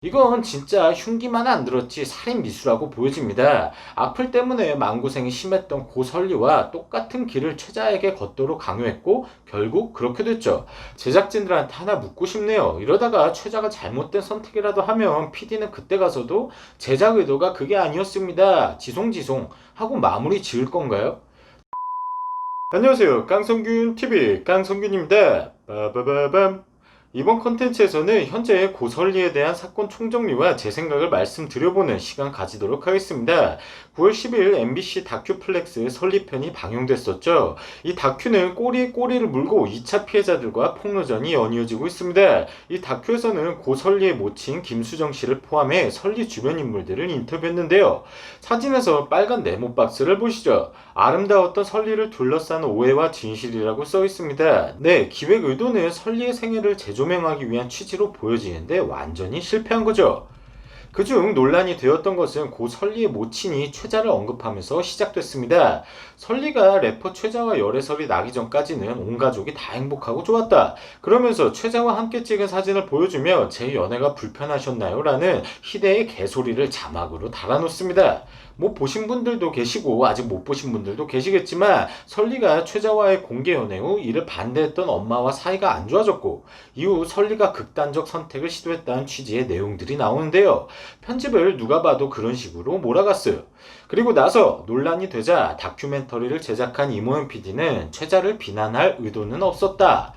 이건 진짜 흉기만 안 들었지 살인 미수라고 보여집니다. 악플 때문에 마음고생이 심했던 고 설리와 똑같은 길을 최자에게 걷도록 강요했고 결국 그렇게 됐죠. 제작진들한테 하나 묻고 싶네요. 이러다가 최자가 잘못된 선택이라도 하면 PD는 그때 가서도 제작 의도가 그게 아니었습니다. 지송지송 하고 마무리 지을 건가요? 안녕하세요. 깡성균 TV 깡성균입니다. 빠바바밤. 이번 컨텐츠에서는 현재 고설리에 대한 사건 총정리와 제 생각을 말씀드려보는 시간 가지도록 하겠습니다. 9월 10일 MBC 다큐플렉스 설리편이 방영됐었죠. 이 다큐는 꼬리에 꼬리를 물고 2차 피해자들과 폭로전이 연이어지고 있습니다. 이 다큐에서는 고설리의 모친 김수정 씨를 포함해 설리 주변 인물들을 인터뷰했는데요. 사진에서 빨간 네모 박스를 보시죠. 아름다웠던 설리를 둘러싼 오해와 진실이라고 써 있습니다. 네, 기획 의도는 설리의 생애를 재조명하기 위한 취지로 보여지는데 완전히 실패한 거죠. 그중 논란이 되었던 것은 고 설리의 모친이 최자를 언급하면서 시작됐습니다. 설리가 래퍼 최자와 열애설이 나기 전까지는 온 가족이 다 행복하고 좋았다. 그러면서 최자와 함께 찍은 사진을 보여주며 제 연애가 불편하셨나요? 라는 희대의 개소리를 자막으로 달아놓습니다. 뭐 보신 분들도 계시고 아직 못 보신 분들도 계시겠지만 설리가 최자와의 공개 연애 후 이를 반대했던 엄마와 사이가 안 좋아졌고 이후 설리가 극단적 선택을 시도했다는 취지의 내용들이 나오는데요. 편집을 누가 봐도 그런 식으로 몰아갔어요. 그리고 나서 논란이 되자 다큐멘터리를 제작한 이모현 PD는 최자를 비난할 의도는 없었다.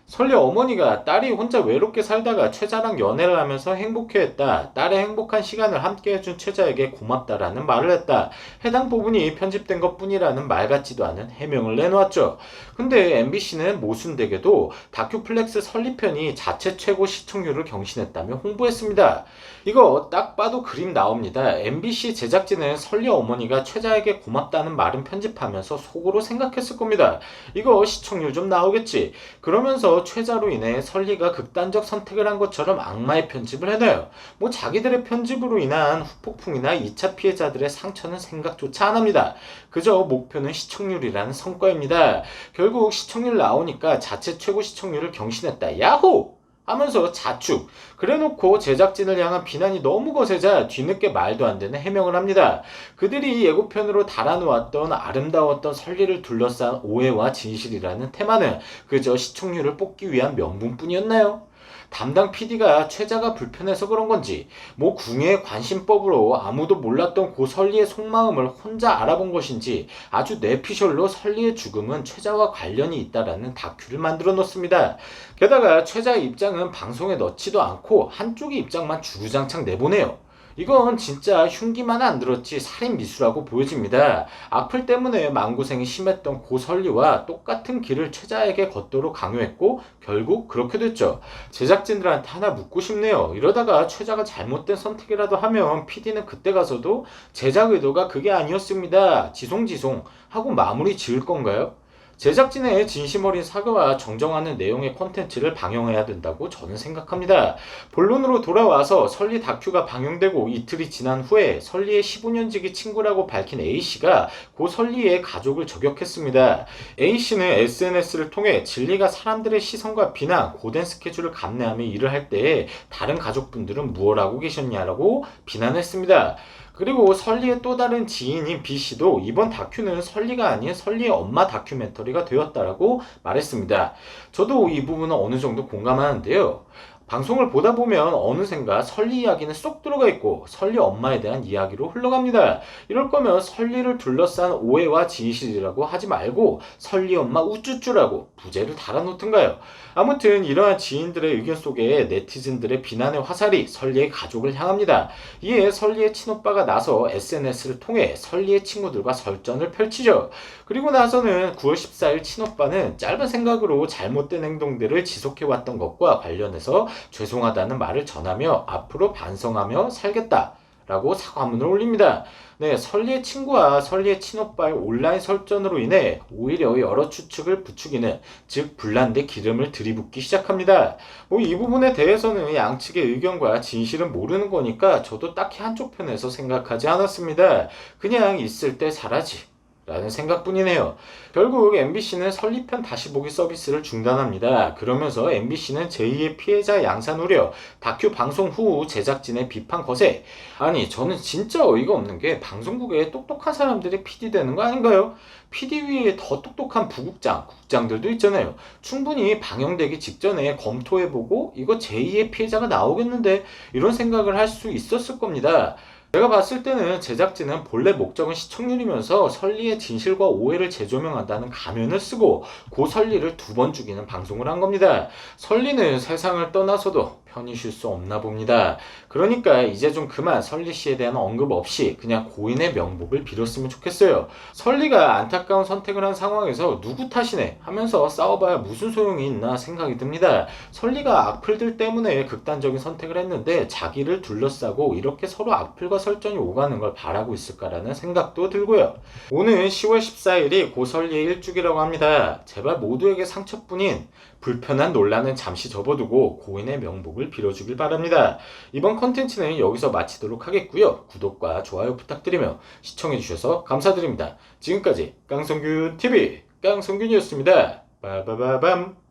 설리 어머니가 딸이 혼자 외롭게 살다가 최자랑 연애를 하면서 행복해했다. 딸의 행복한 시간을 함께 해준 최자에게 고맙다라는 말을 했다. 해당 부분이 편집된 것 뿐이라는 말 같지도 않은 해명을 내놓았죠. 근데 MBC는 모순되게도 다큐플렉스 설리편이 자체 최고 시청률을 경신했다며 홍보했습니다. 이거 딱 봐도 그림 나옵니다. MBC 제작진은 설리 어머니가 최자에게 고맙다는 말은 편집하면서 속으로 생각했을 겁니다. 이거 시청률 좀 나오겠지. 그러면서 최자로 인해 설리가 극단적 선택을 한 것처럼 악마의 편집을 해놔요. 뭐 자기들의 편집으로 인한 후폭풍이나 2차 피해자들의 상처는 생각조차 안 합니다. 그저 목표는 시청률이라는 성과입니다. 결국 시청률 나오니까 자체 최고 시청률을 경신했다. 야호! 하면서 자축. 그래놓고 제작진을 향한 비난이 너무 거세자 뒤늦게 말도 안 되는 해명을 합니다. 그들이 예고편으로 달아놓았던 아름다웠던 설리를 둘러싼 오해와 진실이라는 테마는 그저 시청률을 뽑기 위한 명분뿐이었나요? 담당 PD가 최자가 불편해서 그런 건지, 뭐 궁예의 관심법으로 아무도 몰랐던 고 설리의 속마음을 혼자 알아본 것인지 아주 뇌피셜로 설리의 죽음은 최자와 관련이 있다라는 다큐를 만들어 놓습니다. 게다가 최자의 입장은 방송에 넣지도 않고 한쪽의 입장만 주구장창 내보내요. 이건 진짜 흉기만 안 들었지 살인 미수라고 보여집니다. 악플 때문에 마음고생이 심했던 고 설리와 똑같은 길을 최자에게 걷도록 강요했고 결국 그렇게 됐죠. 제작진들한테 하나 묻고 싶네요. 이러다가 최자가 잘못된 선택이라도 하면 PD는 그때 가서도 제작 의도가 그게 아니었습니다. 지송지송 하고 마무리 지을 건가요? 제작진의 진심 어린 사과와 정정하는 내용의 콘텐츠를 방영해야 된다고 저는 생각합니다. 본론으로 돌아와서 설리 다큐가 방영되고 이틀이 지난 후에 설리의 15년지기 친구라고 밝힌 A씨가 고 설리의 가족을 저격했습니다. A씨는 SNS를 통해 진리가 사람들의 시선과 비난, 고된 스케줄을 감내하며 일을 할 때에 다른 가족분들은 무엇 하고 계셨냐라고 비난했습니다. 그리고 설리의 또 다른 지인인 B씨도 이번 다큐는 설리가 아닌 설리의 엄마 다큐멘터리가 되었다라고 말했습니다. 저도 이 부분은 어느 정도 공감하는데요. 방송을 보다 보면 어느샌가 설리 이야기는 쏙 들어가 있고 설리 엄마에 대한 이야기로 흘러갑니다. 이럴 거면 설리를 둘러싼 오해와 진실이라고 하지 말고 설리 엄마 우쭈쭈라고 부제를 달아놓든가요. 아무튼 이러한 지인들의 의견 속에 네티즌들의 비난의 화살이 설리의 가족을 향합니다. 이에 설리의 친오빠가 나서 SNS를 통해 설리의 친구들과 설전을 펼치죠. 그리고 나서는 9월 14일 친오빠는 짧은 생각으로 잘못된 행동들을 지속해왔던 것과 관련해서 죄송하다는 말을 전하며 앞으로 반성하며 살겠다 라고 사과문을 올립니다. 네, 설리의 친구와 설리의 친오빠의 온라인 설전으로 인해 오히려 여러 추측을 부추기는, 즉 불난데 기름을 들이붓기 시작합니다. 뭐 이 부분에 대해서는 양측의 의견과 진실은 모르는 거니까 저도 딱히 한쪽 편에서 생각하지 않았습니다. 그냥 있을 때 잘하지. 라는 생각뿐이네요. 결국 MBC는 설리편 다시 보기 서비스를 중단합니다. 그러면서 MBC는 제2의 피해자 양산 우려, 다큐 방송 후 제작진의 비판 거세. 아니, 저는 진짜 어이가 없는 게 방송국에 똑똑한 사람들이 PD 되는 거 아닌가요? PD 위에 더 똑똑한 부국장, 국장들도 있잖아요. 충분히 방영되기 직전에 검토해보고 이거 제2의 피해자가 나오겠는데 이런 생각을 할 수 있었을 겁니다. 제가 봤을 때는 제작진은 본래 목적은 시청률이면서 설리의 진실과 오해를 재조명한다는 가면을 쓰고 고 설리를 두 번 죽이는 방송을 한 겁니다. 설리는 세상을 떠나서도 편히 쉴 수 없나 봅니다. 그러니까 이제 좀 그만 설리 씨에 대한 언급 없이 그냥 고인의 명복을 빌었으면 좋겠어요. 설리가 안타까운 선택을 한 상황에서 누구 탓이네 하면서 싸워봐야 무슨 소용이 있나 생각이 듭니다. 설리가 악플들 때문에 극단적인 선택을 했는데 자기를 둘러싸고 이렇게 서로 악플과 설전이 오가는 걸 바라고 있을까라는 생각도 들고요. 오늘 10월 14일이 고설리의 일주기라고 합니다. 제발 모두에게 상처뿐인 불편한 논란은 잠시 접어두고 고인의 명복을 빌어주길 바랍니다. 이번 컨텐츠는 여기서 마치도록 하겠고요. 구독과 좋아요 부탁드리며 시청해주셔서 감사드립니다. 지금까지 깡성균TV 깡성균이었습니다. 빠바바밤.